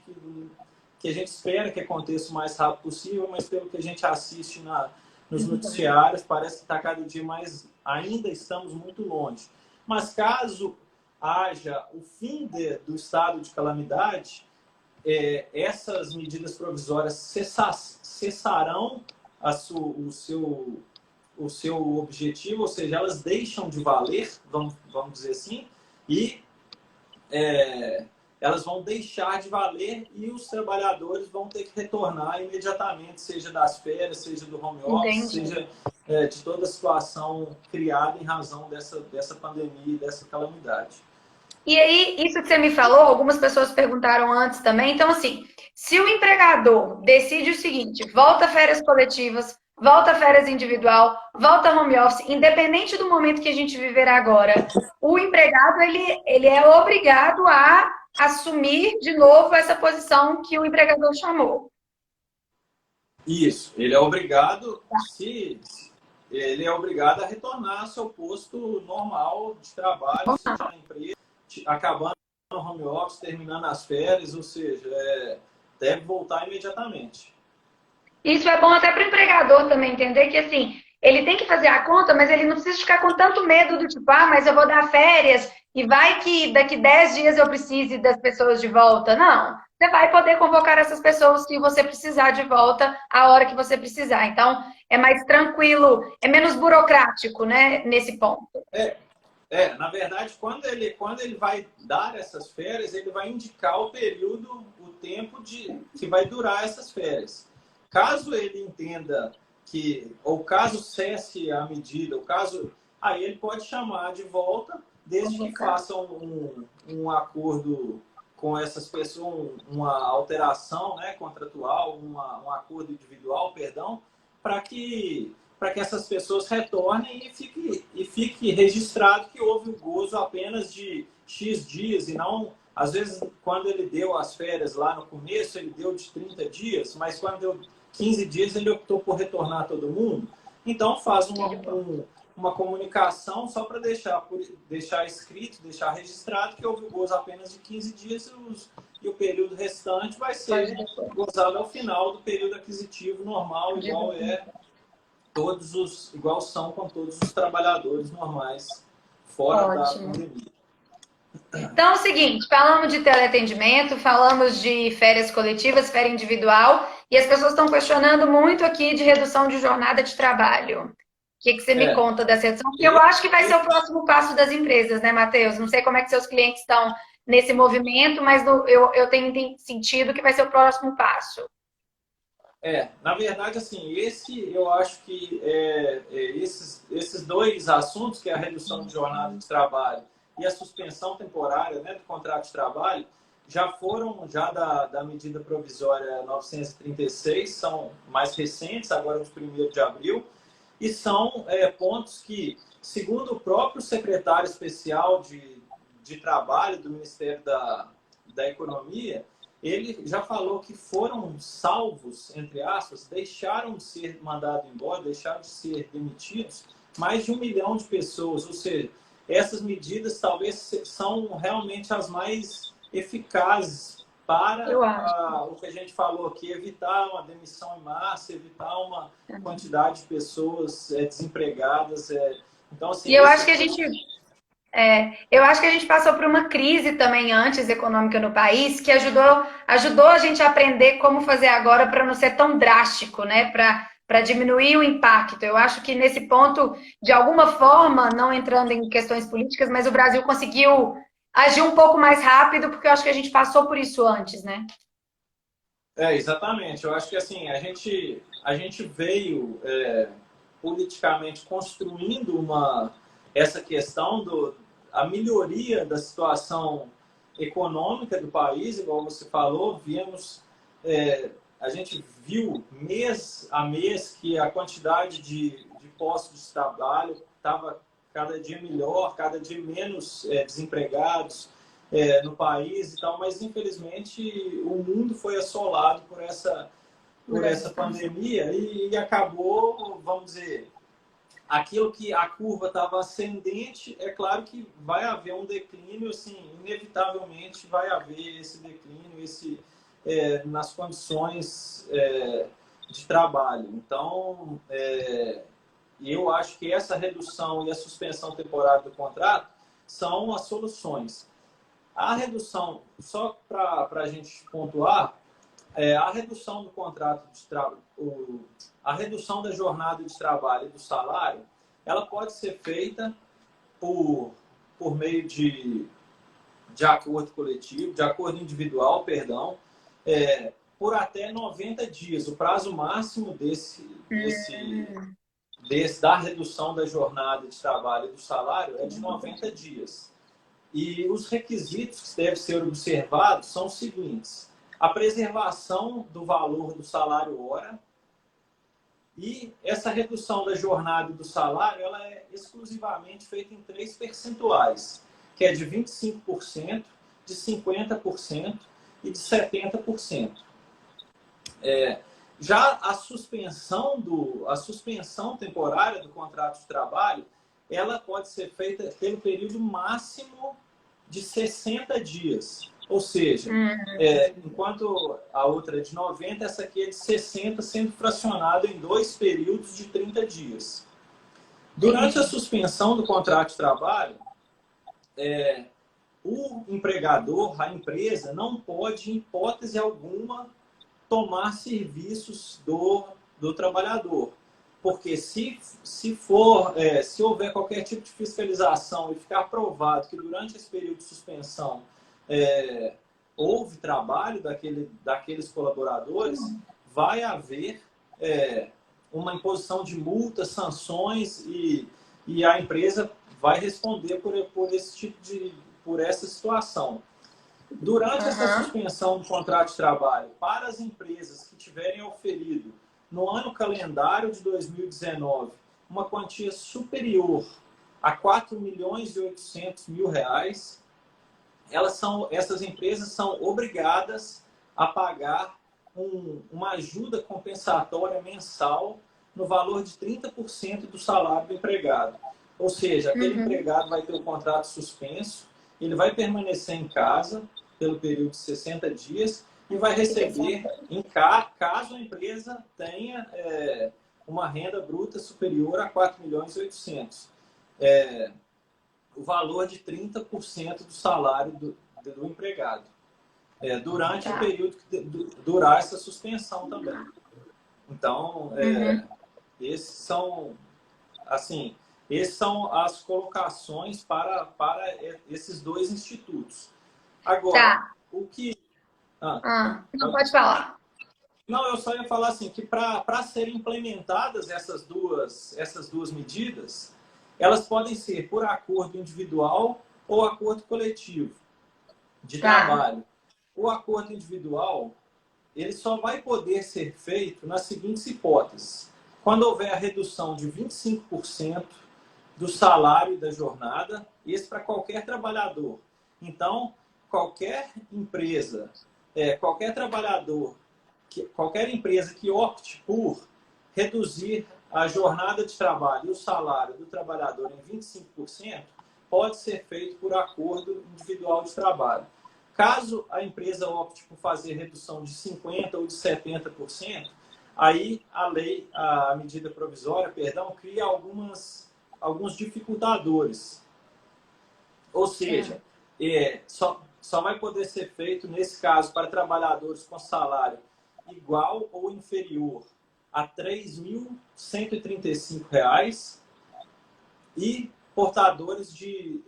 que a gente espera que aconteça o mais rápido possível, mas pelo que a gente assiste nos noticiários, parece que está cada dia mais, ainda estamos muito longe. Mas caso haja o fim do estado de calamidade, essas medidas provisórias cessarão o seu objetivo, ou seja, elas deixam de valer, vamos dizer assim, e elas vão deixar de valer e os trabalhadores vão ter que retornar imediatamente, seja das férias, seja do home office, Entendi. seja de toda a situação criada em razão dessa pandemia e dessa calamidade. E aí, isso que você me falou, algumas pessoas perguntaram antes também. Então, assim, se o empregador decide o seguinte, volta férias coletivas, volta férias individual, volta home office, independente do momento que a gente viver agora, o empregado, ele é obrigado a assumir de novo essa posição que o empregador chamou. Isso, ele é obrigado a retornar ao seu posto normal de trabalho, seja na empresa, acabando no home office, terminando as férias, ou seja, deve voltar imediatamente. Isso é bom até para o empregador também entender que, assim, ele tem que fazer a conta, mas ele não precisa ficar com tanto medo do tipo, mas eu vou dar férias e vai que daqui 10 dias eu precise das pessoas de volta. Não, você vai poder convocar essas pessoas se você precisar de volta a hora que você precisar. Então, é mais tranquilo, é menos burocrático, né, nesse ponto. Na verdade, quando ele vai dar essas férias, ele vai indicar o período, o tempo que vai durar essas férias. Caso ele entenda ou caso cesse a medida, aí ele pode chamar de volta, desde que façam um acordo com essas pessoas, uma alteração, né, contratual, um acordo individual, perdão, para que essas pessoas retornem e fique registrado que houve o gozo apenas de X dias, e não, às vezes, quando ele deu as férias lá no começo, ele deu de 30 dias, mas quando deu 15 dias, ele optou por retornar todo mundo. Então, faz uma comunicação só para deixar escrito, deixar registrado que houve o gozo apenas de 15 dias e o período restante vai ser gozado ao final do período aquisitivo normal, igual são com todos os trabalhadores normais fora da pandemia. Então é o seguinte, falamos de teleatendimento, falamos de férias coletivas, férias individual, e as pessoas estão questionando muito aqui de redução de jornada de trabalho. O que você me conta dessa redução? Porque eu acho que vai ser o próximo passo das empresas, né, Matheus? Não sei como é que seus clientes estão nesse movimento, mas eu tenho sentido que vai ser o próximo passo. Na verdade, assim, eu acho que esses dois assuntos, que é a redução de jornada de trabalho e a suspensão temporária, né, do contrato de trabalho, já foram da medida provisória 936, são mais recentes, agora de 1º de abril, e são pontos que, segundo o próprio secretário especial de trabalho do Ministério da Economia, ele já falou que foram salvos, entre aspas, deixaram de ser mandados embora, deixaram de ser demitidos mais de 1 milhão de pessoas. Ou seja, essas medidas talvez são realmente as mais eficazes para o que a gente falou aqui, evitar uma demissão em massa, evitar uma quantidade de pessoas desempregadas. Então, assim, e eu acho que eu acho que a gente passou por uma crise também antes econômica no país que ajudou a gente a aprender como fazer agora para não ser tão drástico, né? Para diminuir o impacto. Eu acho que nesse ponto, de alguma forma, não entrando em questões políticas, mas o Brasil conseguiu agir um pouco mais rápido, porque eu acho que a gente passou por isso antes, né? Exatamente. Eu acho que assim, a gente veio politicamente construindo essa questão a melhoria da situação econômica do país, igual você falou, a gente viu mês a mês que a quantidade de postos de trabalho estava cada dia melhor, cada dia menos desempregados no país e tal, mas infelizmente o mundo foi assolado por essa pandemia e acabou, vamos dizer, aquilo que a curva estava ascendente, é claro que vai haver um declínio, assim, inevitavelmente vai haver esse declínio, nas condições de trabalho. Então, eu acho que essa redução e a suspensão temporária do contrato são as soluções. A redução, só para a gente pontuar, a redução do contrato de trabalho, a redução da jornada de trabalho e do salário, ela pode ser feita por meio de acordo coletivo, de acordo individual, perdão, por até 90 dias. O prazo máximo da redução da jornada de trabalho e do salário é de 90 dias. E os requisitos que devem ser observados são os seguintes: a preservação do valor do salário hora, e essa redução da jornada e do salário ela é exclusivamente feita em 3 percentuais, que é de 25%, de 50% e de 70%. Já a suspensão temporária do contrato de trabalho, ela pode ser feita pelo período máximo de 60 dias. Ou seja, enquanto a outra é de 90, essa aqui é de 60, sendo fracionada em 2 períodos de 30 dias. Durante a suspensão do contrato de trabalho, o empregador, a empresa, não pode, em hipótese alguma, tomar serviços do trabalhador. Porque se houver qualquer tipo de fiscalização e ficar provado que durante esse período de suspensão houve trabalho daqueles colaboradores, vai haver uma imposição de multas, sanções e a empresa vai responder por essa situação. Durante essa suspensão do contrato de trabalho, para as empresas que tiverem oferido no ano calendário de 2019 uma quantia superior a R$ 4.800.000, essas empresas são obrigadas a pagar uma ajuda compensatória mensal no valor de 30% do salário do empregado. Ou seja, aquele empregado vai ter o contrato suspenso, ele vai permanecer em casa pelo período de 60 dias e vai receber, caso a empresa tenha uma renda bruta superior a R$ 4.800.000, o valor de 30% do salário do empregado, durante o período que durar essa suspensão também. Então, esses são as colocações para esses dois institutos. Agora, o que... não pode falar. Não, eu só ia falar assim, que para serem implementadas essas duas medidas, elas podem ser por acordo individual ou acordo coletivo de trabalho. O acordo individual, ele só vai poder ser feito nas seguintes hipóteses. Quando houver a redução de 25% do salário e da jornada, isso para qualquer trabalhador. Então, qualquer empresa, qualquer trabalhador, qualquer empresa que opte por reduzir a jornada de trabalho e o salário do trabalhador em 25%, pode ser feito por acordo individual de trabalho. Caso a empresa opte por fazer redução de 50% ou de 70%, aí a medida provisória, cria alguns dificultadores. Ou seja, só vai poder ser feito, nesse caso, para trabalhadores com salário igual ou inferior a R$ 3.135 e portadores de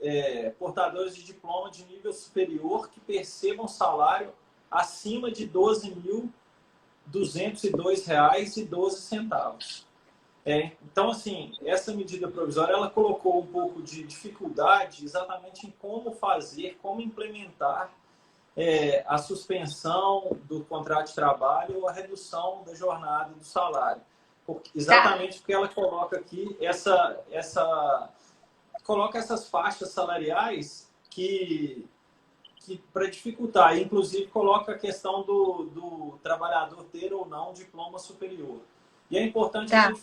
diploma de nível superior que percebam salário acima de R$ 12.202,12. Então, assim, essa medida provisória ela colocou um pouco de dificuldade exatamente em como implementar a suspensão do contrato de trabalho ou a redução da jornada e do salário. Exatamente porque ela coloca aqui coloca essas faixas salariais que para dificultar, inclusive coloca a questão do trabalhador ter ou não diploma superior. E é importante a gente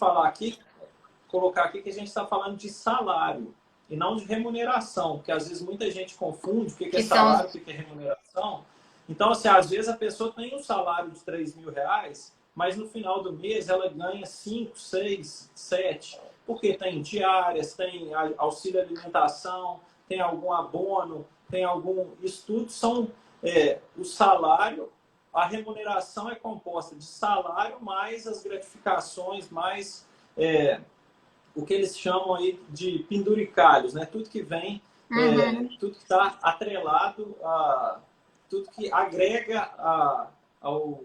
colocar aqui que a gente está falando de salário e não de remuneração, porque às vezes muita gente confunde o que é salário e o que é remuneração. Então, assim, às vezes a pessoa tem um salário de R$ 3.000, mas no final do mês ela ganha 5, 6, 7, porque tem diárias, tem auxílio alimentação, tem algum abono, tem algum estudo, o salário, a remuneração é composta de salário mais as gratificações, mais o que eles chamam aí de penduricalhos, né? Tudo que vem, tudo que está atrelado tudo que agrega ao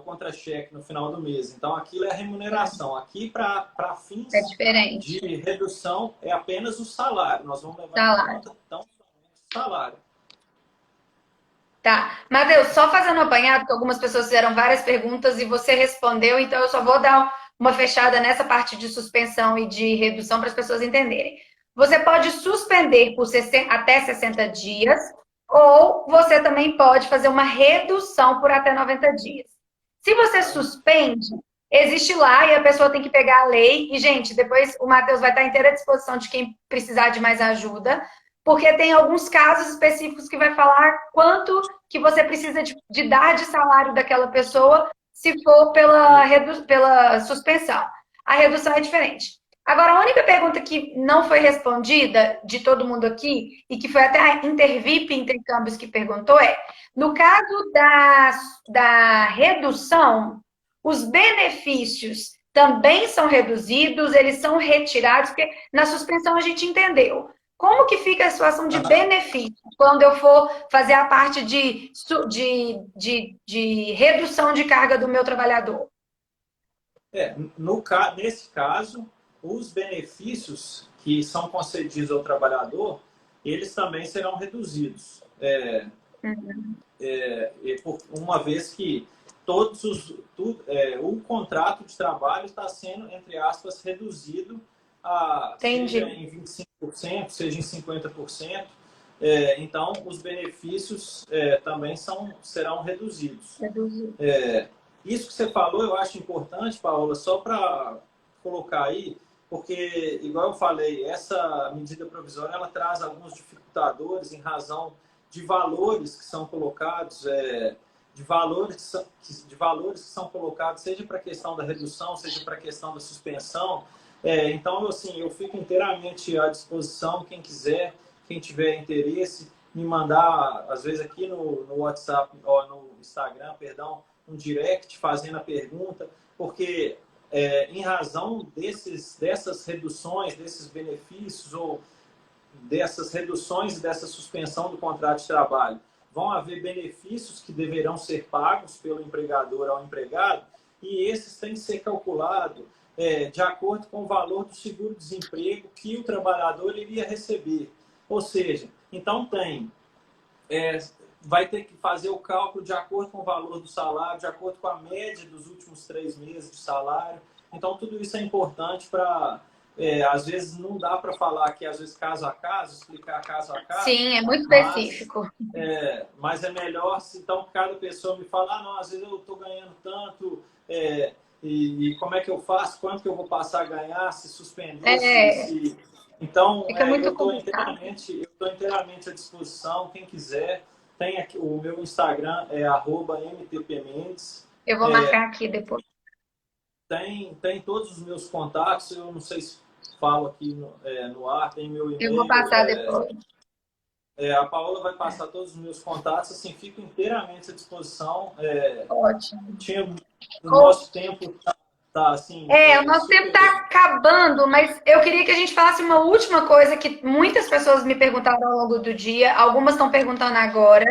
contra-cheque no final do mês. Então, aquilo é a remuneração. Aqui, para fins de redução, é apenas o salário. Nós vamos levar em conta, então, o salário. Tá. Matheus, só fazendo um apanhado, porque algumas pessoas fizeram várias perguntas e você respondeu, então eu só vou dar uma fechada nessa parte de suspensão e de redução para as pessoas entenderem. Você pode suspender por até 60 dias, ou você também pode fazer uma redução por até 90 dias. Se você suspende, existe lá e a pessoa tem que pegar a lei. E, gente, depois o Matheus vai estar inteira à disposição de quem precisar de mais ajuda, porque tem alguns casos específicos que vai falar quanto que você precisa de dar de salário daquela pessoa se for pela suspensão. A redução é diferente. Agora, a única pergunta que não foi respondida de todo mundo aqui, e que foi até a Intervip Intercâmbios que perguntou, no caso da redução, os benefícios também são reduzidos, eles são retirados, porque na suspensão a gente entendeu. Como que fica a situação de benefício quando eu for fazer a parte de redução de carga do meu trabalhador? Nesse caso, os benefícios que são concedidos ao trabalhador, eles também serão reduzidos. Uma vez que o contrato de trabalho está sendo, entre aspas, reduzido seja em 25%, seja em 50%. Então, os benefícios também serão reduzidos. Isso que você falou, eu acho importante, Paola, só para colocar aí, porque, igual eu falei, essa medida provisória ela traz alguns dificultadores em razão de valores que são colocados, de valores que são colocados, seja para a questão da redução, seja para a questão da suspensão. Então, assim, eu fico inteiramente à disposição, quem quiser, quem tiver interesse, me mandar, às vezes aqui no WhatsApp, ou no Instagram, perdão, um direct fazendo a pergunta, porque em razão dessas reduções, desses benefícios ou dessas reduções e dessa suspensão do contrato de trabalho, vão haver benefícios que deverão ser pagos pelo empregador ao empregado e esses têm que ser calculados de acordo com o valor do seguro-desemprego que o trabalhador iria receber. Ou seja, então vai ter que fazer o cálculo de acordo com o valor do salário, de acordo com a média dos últimos 3 meses de salário. Então, tudo isso é importante para... às vezes não dá para falar aqui, às vezes caso a caso, explicar caso a caso. Sim, é muito específico. Mas é melhor se então cada pessoa me fala, não, às vezes eu estou ganhando tanto, e como é que eu faço, quanto que eu vou passar a ganhar, se suspender, Então, eu estou inteiramente à disposição, quem quiser. Tem aqui, o meu Instagram é @mtpmendes. Eu vou marcar aqui depois. Tem todos os meus contatos, eu não sei se falo aqui no ar, tem meu e-mail. Eu vou passar depois. A Paola vai passar todos os meus contatos, assim, fico inteiramente à disposição. Ótimo. O nosso tempo tá assim... o nosso tempo está acabando, mas eu queria que a gente falasse uma última coisa que muitas pessoas me perguntaram ao longo do dia, algumas estão perguntando agora,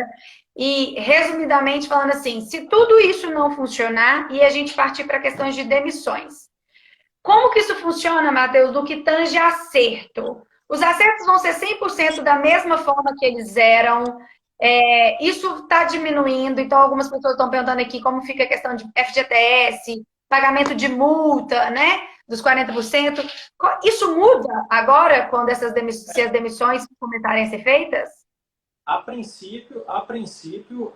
e resumidamente falando assim, se tudo isso não funcionar e a gente partir para questões de demissões, como que isso funciona, Matheus, no que tange acerto? Os acertos vão ser 100% da mesma forma que eles eram, isso está diminuindo, então algumas pessoas estão perguntando aqui como fica a questão de FGTS, pagamento de multa, né, dos 40%. Isso muda agora, quando se as demissões começarem a ser feitas? A princípio,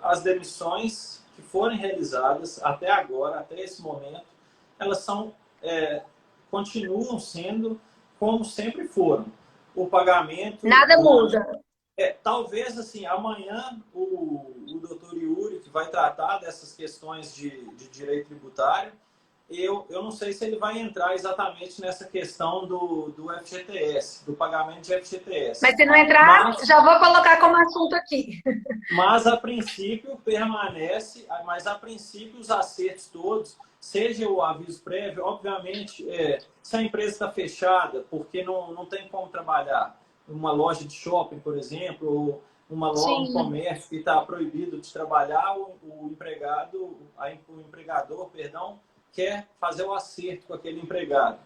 as demissões que forem realizadas até agora, até esse momento, elas continuam sendo como sempre foram. O pagamento... Nada muda. Talvez, assim, amanhã o doutor Yuri, que vai tratar dessas questões de direito tributário, eu não sei se ele vai entrar exatamente nessa questão do FGTS, do pagamento de FGTS. Mas se não entrar, já vou colocar como assunto aqui. Mas, a princípio, permanece, mas, a princípio, os acertos todos, seja o aviso prévio, obviamente, se a empresa está fechada, porque não tem como trabalhar, uma loja de shopping, por exemplo, ou uma loja, um comércio que está proibido de trabalhar, o empregador, quer fazer o acerto com aquele empregado.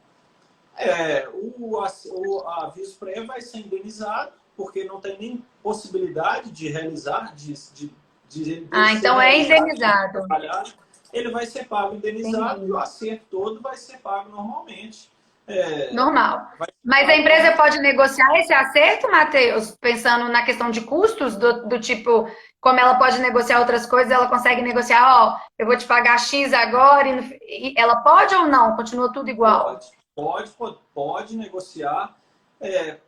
O aviso prévio vai ser indenizado, porque não tem nem possibilidade de realizar, então é indenizado. Ele vai ser pago indenizado e o acerto todo vai ser pago normalmente. Normal. Mas a empresa pode negociar esse acerto, Matheus? Pensando na questão de custos, do tipo... Como ela pode negociar outras coisas, ela consegue negociar, eu vou te pagar X agora, e ela pode ou não? Continua tudo igual? Pode negociar,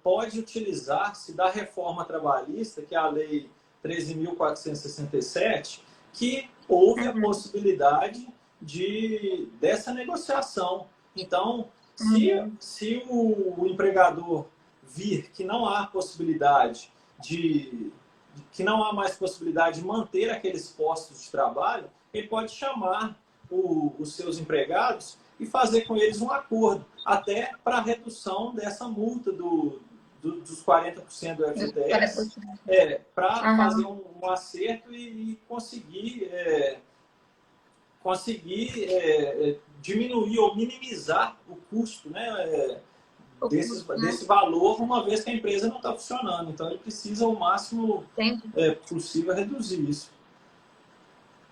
pode utilizar-se da reforma trabalhista, que é a Lei 13.467, que houve a possibilidade dessa negociação. Então, se o empregador vir que não há possibilidade que não há mais possibilidade de manter aqueles postos de trabalho, ele pode chamar os seus empregados e fazer com eles um acordo, até para a redução dessa multa dos 40% do FGTS, para fazer um acerto e conseguir diminuir ou minimizar o custo, né, desse valor, uma vez que a empresa não está funcionando. Então, ele precisa, o máximo possível, reduzir isso.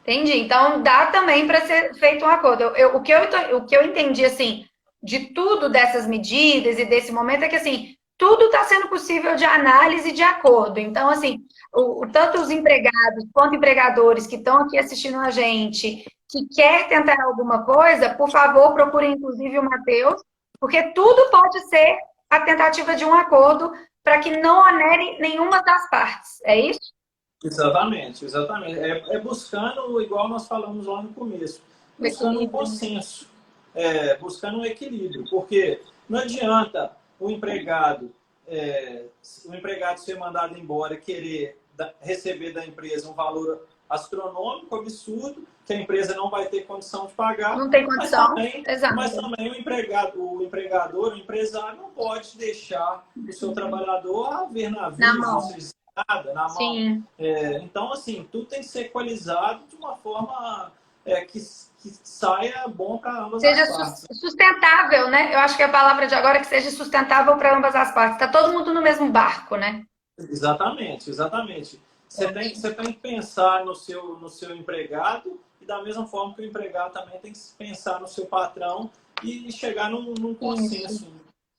Entendi. Então, dá também para ser feito um acordo. O que eu entendi, assim, de tudo dessas medidas e desse momento é que, assim, tudo está sendo possível de análise e de acordo. Então, assim, tanto os empregados quanto empregadores que estão aqui assistindo a gente, que quer tentar alguma coisa, por favor, procurem, inclusive, o Matheus, porque tudo pode ser a tentativa de um acordo para que não onere nenhuma das partes. É isso? Exatamente, exatamente. É buscando, igual nós falamos lá no começo, buscando um consenso, buscando um equilíbrio, porque não adianta o empregado ser mandado embora e querer receber da empresa um valor astronômico, absurdo, que a empresa não vai ter condição de pagar. Não tem condição, mas também o empregador, o empresário não pode deixar o seu trabalhador a ver navios, na mão. Sim. Então, assim, tudo tem que ser equalizado de uma forma que saia bom para ambas as partes. Seja sustentável, né? Eu acho que a palavra de agora é que seja sustentável para ambas as partes. Está todo mundo no mesmo barco, né? Exatamente, exatamente. Você tem que pensar no seu empregado e da mesma forma que o empregado também tem que pensar no seu patrão e chegar num consenso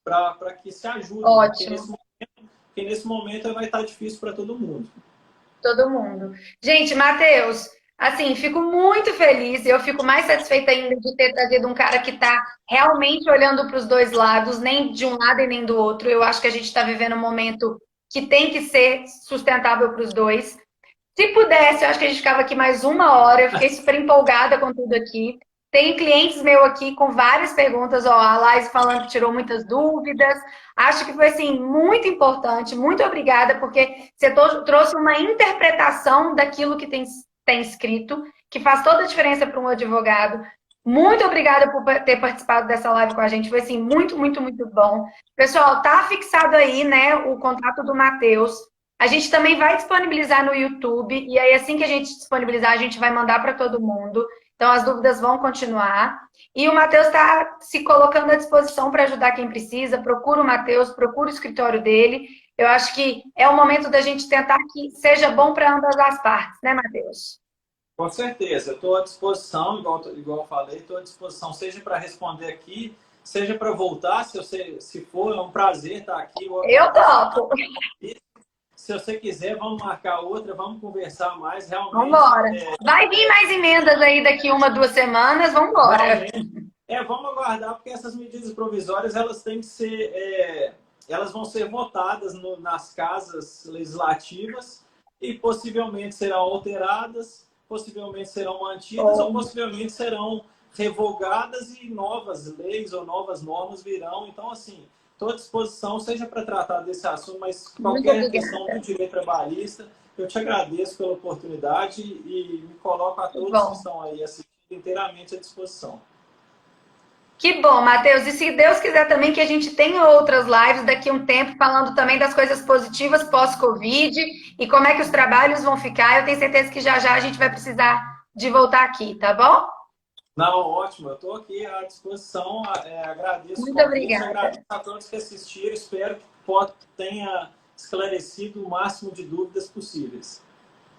para que se ajude. Ótimo. Porque nesse momento vai estar difícil para todo mundo. Todo mundo. Gente, Matheus, assim, fico muito feliz. Eu fico mais satisfeita ainda de ter trazido um cara que está realmente olhando para os dois lados, nem de um lado e nem do outro. Eu acho que a gente está vivendo um momento que tem que ser sustentável para os dois. Se pudesse, eu acho que a gente ficava aqui mais 1 hora. Eu fiquei super empolgada com tudo aqui. Tem clientes meus aqui com várias perguntas. Ó, a Laís falando que tirou muitas dúvidas. Acho que foi, assim, muito importante. Muito obrigada, porque você trouxe uma interpretação daquilo que tem escrito, que faz toda a diferença para um advogado. Muito obrigada por ter participado dessa live com a gente. Foi, assim, muito, muito, muito bom. Pessoal, tá fixado aí, né, o contato do Matheus. A gente também vai disponibilizar no YouTube. E aí, assim que a gente disponibilizar, a gente vai mandar para todo mundo. Então, as dúvidas vão continuar. E o Matheus está se colocando à disposição para ajudar quem precisa. Procura o Matheus, procura o escritório dele. Eu acho que é o momento da gente tentar que seja bom para ambas as partes, né, Matheus? Com certeza. Eu estou à disposição, igual eu falei, estou à disposição, seja para responder aqui, seja para voltar, se for, é um prazer estar aqui. Eu topo. Se você quiser, vamos marcar outra, vamos conversar mais. Realmente. Vamos embora. Vai vir mais emendas aí daqui 1, 2 semanas, vamos embora. Vamos aguardar, porque essas medidas provisórias, elas têm que ser, elas vão ser votadas nas casas legislativas e possivelmente serão alteradas, possivelmente serão mantidas ou possivelmente serão revogadas e novas leis ou novas normas virão. Então, assim, estou à disposição, seja para tratar desse assunto, mas qualquer questão do direito trabalhista, eu te agradeço pela oportunidade e me coloco a todos que estão aí assistindo inteiramente à disposição. Que bom, Matheus. E se Deus quiser também que a gente tenha outras lives daqui a um tempo, falando também das coisas positivas pós-Covid e como é que os trabalhos vão ficar. Eu tenho certeza que já já a gente vai precisar de voltar aqui, tá bom? Não, ótimo. Eu estou aqui à disposição. Agradeço. Muito obrigada. Agradeço a todos que assistiram. Espero que tenha esclarecido o máximo de dúvidas possíveis.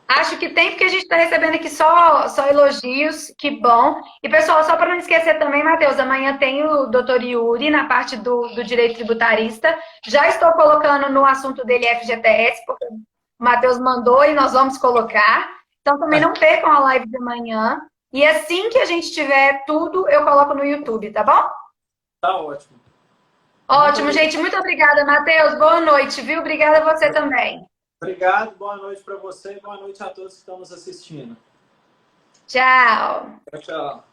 Acho que tem, porque a gente está recebendo aqui só elogios, que bom. E, pessoal, só para não esquecer também, Matheus, amanhã tem o Dr. Yuri na parte do direito tributarista. Já estou colocando no assunto dele FGTS, porque o Matheus mandou e nós vamos colocar. Então, também não percam a live de amanhã. E assim que a gente tiver tudo, eu coloco no YouTube, tá bom? Tá ótimo. Ótimo, gente. Muito obrigada, Matheus. Boa noite, viu? Obrigada a você também. Obrigado, boa noite para você e boa noite a todos que estão nos assistindo. Tchau. Tchau.